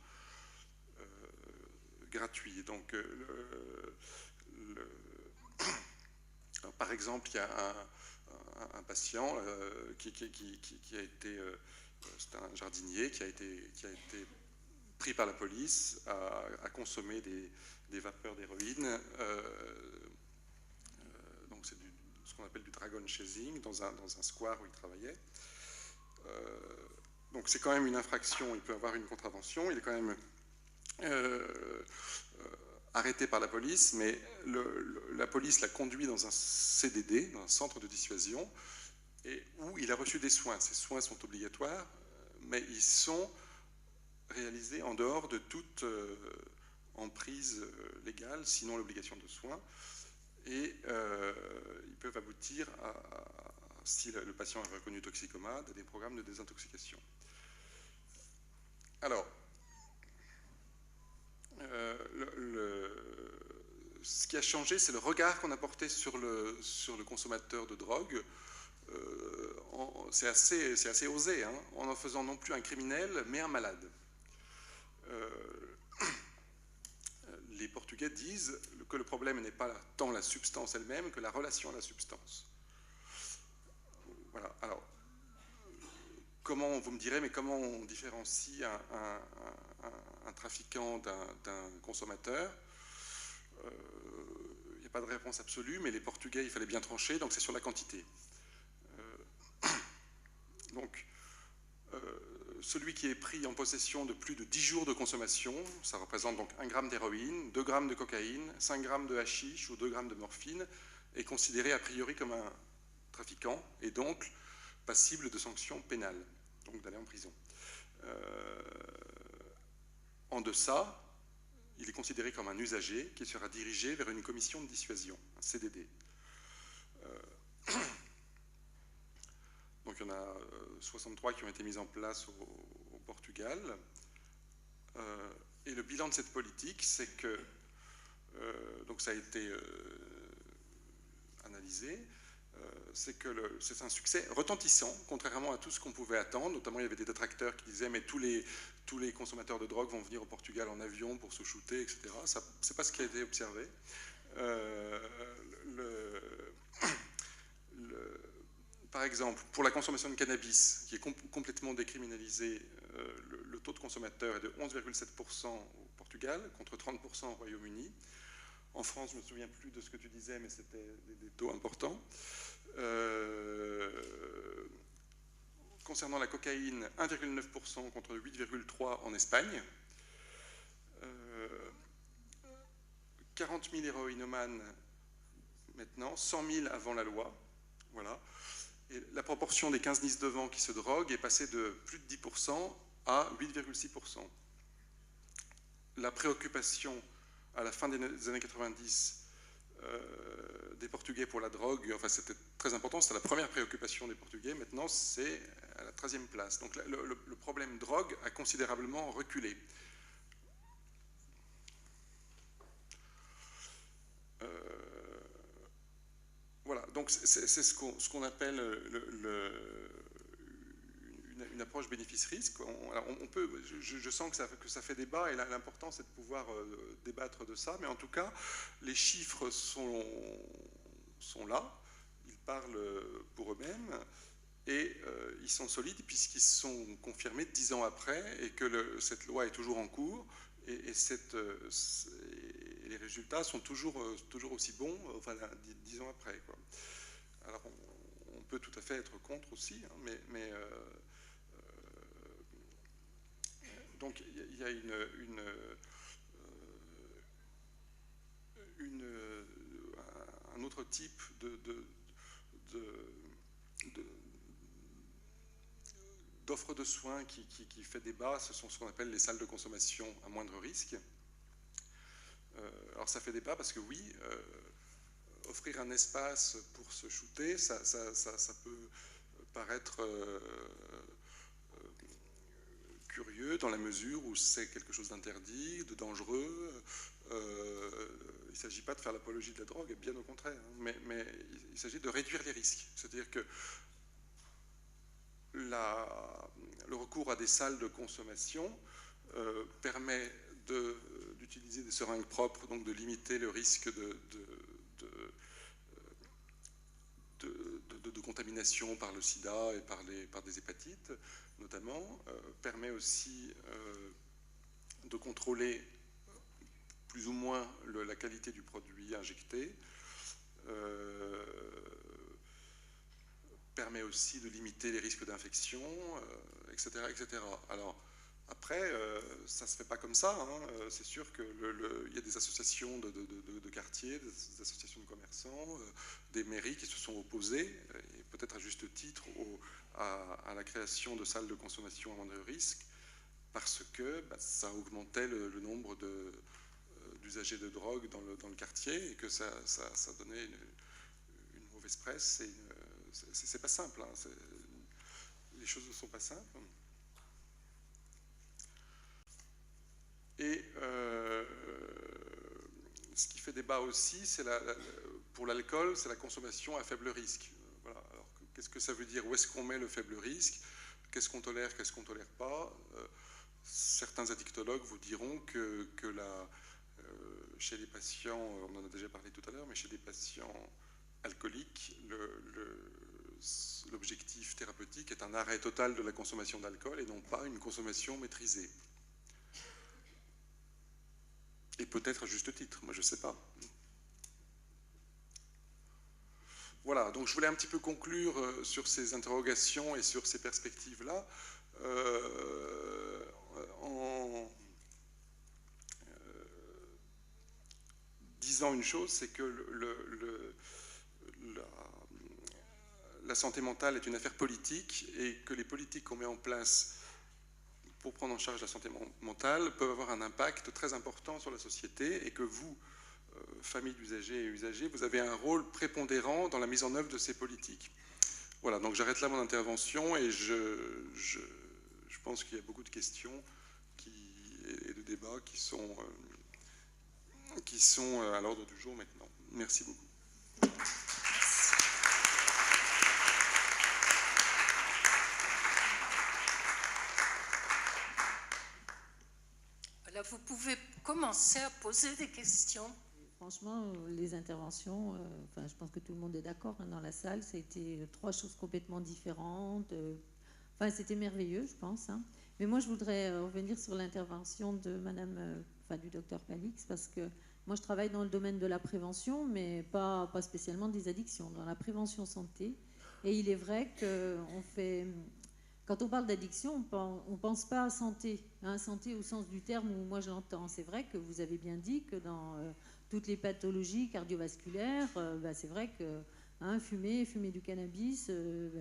gratuits. Donc, alors, par exemple, il y a un patient qui a été, c'est un jardinier qui a été pris par la police à consommer des vapeurs d'héroïne. Donc c'est ce qu'on appelle du dragon chasing dans un square où il travaillait. Donc c'est quand même une infraction, il peut avoir une contravention, il est quand même arrêté par la police, mais la police l'a conduit dans un CDD, dans un centre de dissuasion, et où il a reçu des soins. Ces soins sont obligatoires, mais ils sont réalisés en dehors de toute emprise légale, sinon l'obligation de soins, et ils peuvent aboutir si le patient est reconnu toxicomane, à des programmes de désintoxication. Alors, ce qui a changé, c'est le regard qu'on a porté sur le consommateur de drogue. C'est assez osé, hein, en en faisant non plus un criminel, mais un malade. Les Portugais disent que le problème n'est pas tant la substance elle-même que la relation à la substance. Voilà. Alors, comment, vous me direz, mais comment on différencie un trafiquant d'un consommateur? Il n'y a pas de réponse absolue, mais les Portugais, il fallait bien trancher, donc c'est sur la quantité. Donc, celui qui est pris en possession de plus de 10 jours de consommation, ça représente donc 1 gramme d'héroïne, 2 grammes de cocaïne, 5 grammes de hashish ou 2 grammes de morphine, est considéré a priori comme un trafiquant et donc passible de sanctions pénales, donc d'aller en prison. En deçà, il est considéré comme un usager qui sera dirigé vers une commission de dissuasion, un CDD. Donc il y en a 63 qui ont été mis en place au Portugal. Et le bilan de cette politique, c'est que, donc ça a été analysé, c'est que c'est un succès retentissant, contrairement à tout ce qu'on pouvait attendre. Notamment, il y avait des détracteurs qui disaient mais tous les consommateurs de drogue vont venir au Portugal en avion pour se shooter, etc. C'est pas ce qui a été observé. Par exemple, pour la consommation de cannabis, qui est complètement décriminalisée, le taux de consommateurs est de 11,7% au Portugal, contre 30% au Royaume-Uni. En France, je ne me souviens plus de ce que tu disais, mais c'était des taux importants. Concernant la cocaïne, 1,9% contre 8,3% en Espagne. 40 000 héroïnomanes maintenant, 100 000 avant la loi. Voilà. Et la proportion des 15-10 devant qui se droguent est passée de plus de 10% à 8,6%. La préoccupation à la fin des années 90 des Portugais pour la drogue, enfin c'était très important, c'était la première préoccupation des Portugais, maintenant c'est à la 13e place. Donc le problème drogue a considérablement reculé. voilà, donc c'est ce qu'on appelle une approche bénéfice-risque. Je sens que ça fait débat, et l'important c'est de pouvoir débattre de ça, mais en tout cas, les chiffres sont là, ils parlent pour eux-mêmes, et ils sont solides puisqu'ils sont confirmés 10 ans après, et que cette loi est toujours en cours, et les résultats sont toujours aussi bons, enfin 10 ans après, quoi. Alors on peut tout à fait être contre aussi, hein, donc il y a un autre type d'offre de soins qui fait débat. Ce sont ce qu'on appelle les salles de consommation à moindre risque. Alors ça fait débat parce que oui, offrir un espace pour se shooter, ça peut paraître curieux dans la mesure où c'est quelque chose d'interdit, de dangereux. Il ne s'agit pas de faire l'apologie de la drogue, bien au contraire, hein, mais il s'agit de réduire les risques. C'est-à-dire que le recours à des salles de consommation permet d'utiliser des seringues propres, donc de limiter le risque de contamination par le sida et par des hépatites, notamment, permet aussi de contrôler plus ou moins la qualité du produit injecté, permet aussi de limiter les risques d'infection, etc., etc. Alors, après, ça ne se fait pas comme ça, hein. C'est sûr qu'il y a des associations de quartiers, des associations de commerçants, des mairies qui se sont opposées, et peut-être à juste titre, à la création de salles de consommation à moindre risque, parce que ça augmentait le nombre d'usagers de drogue dans le quartier, et que ça donnait une mauvaise presse. C'est pas simple, hein. Les choses ne sont pas simples. Et ce qui fait débat aussi, pour l'alcool, c'est la consommation à faible risque. Voilà. Alors, qu'est-ce que ça veut dire? Où est-ce qu'on met le faible risque? Qu'est-ce qu'on tolère, qu'est-ce qu'on ne tolère pas? Certains addictologues vous diront que chez les patients, on en a déjà parlé tout à l'heure, mais chez les patients alcooliques, l'objectif thérapeutique est un arrêt total de la consommation d'alcool et non pas une consommation maîtrisée. Et peut-être à juste titre, moi je ne sais pas. Voilà, donc je voulais un petit peu conclure sur ces interrogations et sur ces perspectives-là, en disant une chose, c'est que la santé mentale est une affaire politique, et que les politiques qu'on met en place pour prendre en charge la santé mentale peuvent avoir un impact très important sur la société, et que vous, famille d'usagers et usagers, vous avez un rôle prépondérant dans la mise en œuvre de ces politiques. Voilà, donc j'arrête là mon intervention, et je pense qu'il y a beaucoup de questions et de débats qui sont à l'ordre du jour maintenant. Merci beaucoup. Voilà, vous pouvez commencer à poser des questions. Franchement, les interventions, je pense que tout le monde est d'accord, hein, dans la salle. Ça a été 3 choses complètement différentes. C'était merveilleux, je pense, hein. Mais moi, je voudrais revenir sur l'intervention de du docteur Palix, parce que moi, je travaille dans le domaine de la prévention, mais pas spécialement des addictions, dans la prévention santé. Et il est vrai quand on parle d'addiction, on ne pense pas à santé, hein, santé au sens du terme où moi je l'entends. C'est vrai que vous avez bien dit que dans toutes les pathologies cardiovasculaires, c'est vrai que fumer du cannabis,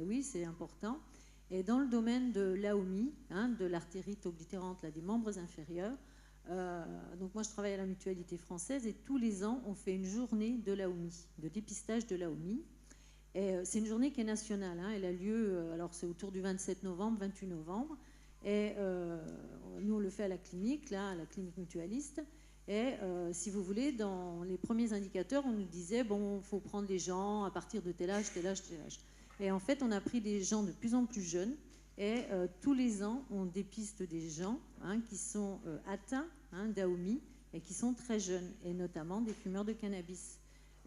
oui, c'est important. Et dans le domaine de l'AOMI, de l'artérite oblitérante des membres inférieurs, donc moi je travaille à la Mutualité française, et tous les ans on fait une journée de l'AOMI, de dépistage de l'AOMI. Et c'est une journée qui est nationale, hein. Elle a lieu, alors c'est autour du 27 novembre, 28 novembre, et nous on le fait à la clinique, à la clinique mutualiste. Et si vous voulez, dans les premiers indicateurs, on nous disait, bon, il faut prendre les gens à partir de tel âge, tel âge, tel âge. Et en fait, on a pris des gens de plus en plus jeunes. Et tous les ans, on dépiste des gens qui sont atteints d'AOMI et qui sont très jeunes, et notamment des fumeurs de cannabis.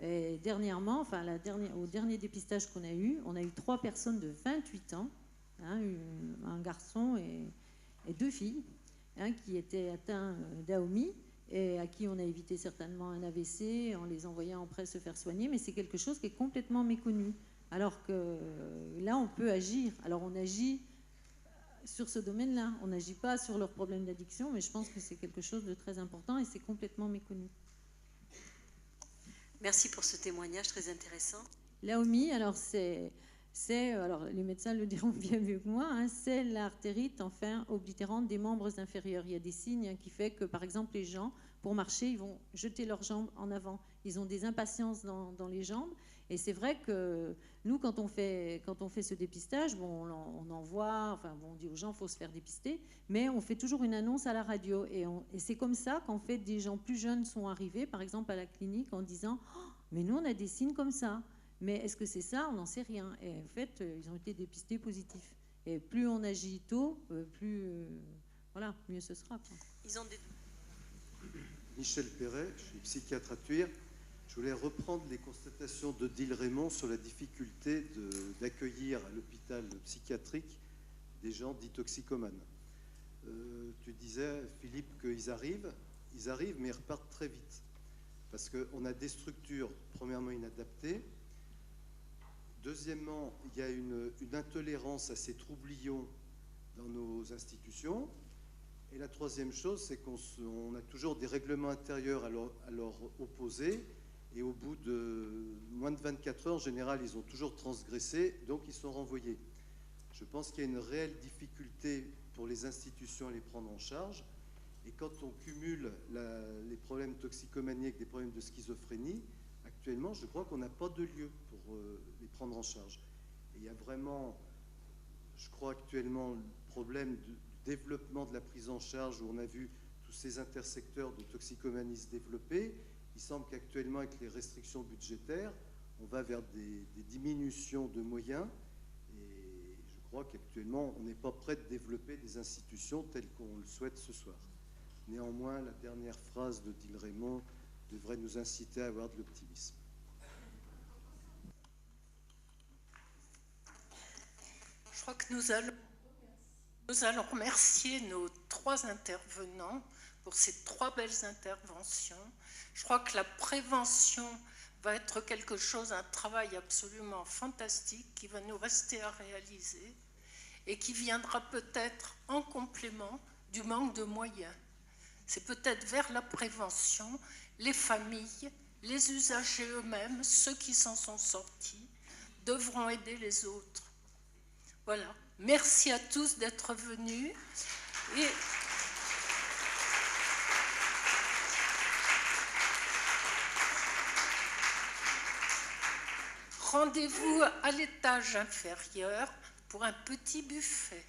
Et dernièrement, enfin, au dernier dépistage qu'on a eu 3 personnes de 28 ans, un garçon et 2 filles, qui étaient atteints d'AOMI, et à qui on a évité certainement un AVC en les envoyant après se faire soigner, mais c'est quelque chose qui est complètement méconnu. Alors que là, on peut agir. Alors on agit sur ce domaine-là. On n'agit pas sur leurs problèmes d'addiction, mais je pense que c'est quelque chose de très important et c'est complètement méconnu. Merci pour ce témoignage très intéressant. L'AOMI, alors alors les médecins le diront bien mieux que moi, c'est l'artérite enfin oblitérante des membres inférieurs. Il y a des signes qui font que, par exemple, les gens, pour marcher, ils vont jeter leurs jambes en avant. Ils ont des impatiences dans les jambes. Et c'est vrai que nous, quand on fait ce dépistage, bon, on envoie, enfin, bon, on dit aux gens, il faut se faire dépister, mais on fait toujours une annonce à la radio. Et c'est comme ça qu'en fait, des gens plus jeunes sont arrivés, par exemple, à la clinique, en disant oh, « mais nous, on a des signes comme ça ». Mais est-ce que c'est ça? On n'en sait rien. Et en fait, ils ont été dépistés positifs. Et plus on agit tôt, voilà, mieux ce sera. Quoi. Ils ont des... Michel Perret, je suis psychiatre à Thuir. Je voulais reprendre les constatations d'Odile Raymond sur la difficulté d'accueillir à l'hôpital psychiatrique des gens dits toxicomanes. Tu disais, Philippe, qu'ils arrivent, mais ils repartent très vite. Parce qu'on a des structures, premièrement, inadaptées. Deuxièmement, il y a une intolérance à ces troublions dans nos institutions. Et la troisième chose, c'est qu'on a toujours des règlements intérieurs à leur opposer. Et au bout de moins de 24 heures, en général, ils ont toujours transgressé, donc ils sont renvoyés. Je pense qu'il y a une réelle difficulté pour les institutions à les prendre en charge. Et quand on cumule les problèmes toxicomanie avec des problèmes de schizophrénie, actuellement, je crois qu'on n'a pas de lieu pour les prendre en charge. Et il y a vraiment, je crois actuellement, le problème du développement de la prise en charge, où on a vu tous ces intersecteurs de toxicomanie se développer. Il semble qu'actuellement, avec les restrictions budgétaires, on va vers des diminutions de moyens. Et je crois qu'actuellement, on n'est pas prêt de développer des institutions telles qu'on le souhaite ce soir. Néanmoins, la dernière phrase d'Odile Raymond devrait nous inciter à avoir de l'optimisme. Je crois que nous allons remercier nos 3 intervenants pour ces 3 belles interventions. Je crois que la prévention va être quelque chose, un travail absolument fantastique qui va nous rester à réaliser et qui viendra peut-être en complément du manque de moyens. C'est peut-être vers la prévention, les familles, les usagers eux-mêmes, ceux qui s'en sont sortis, devront aider les autres. Voilà. Merci à tous d'être venus. Et rendez-vous à l'étage inférieur pour un petit buffet.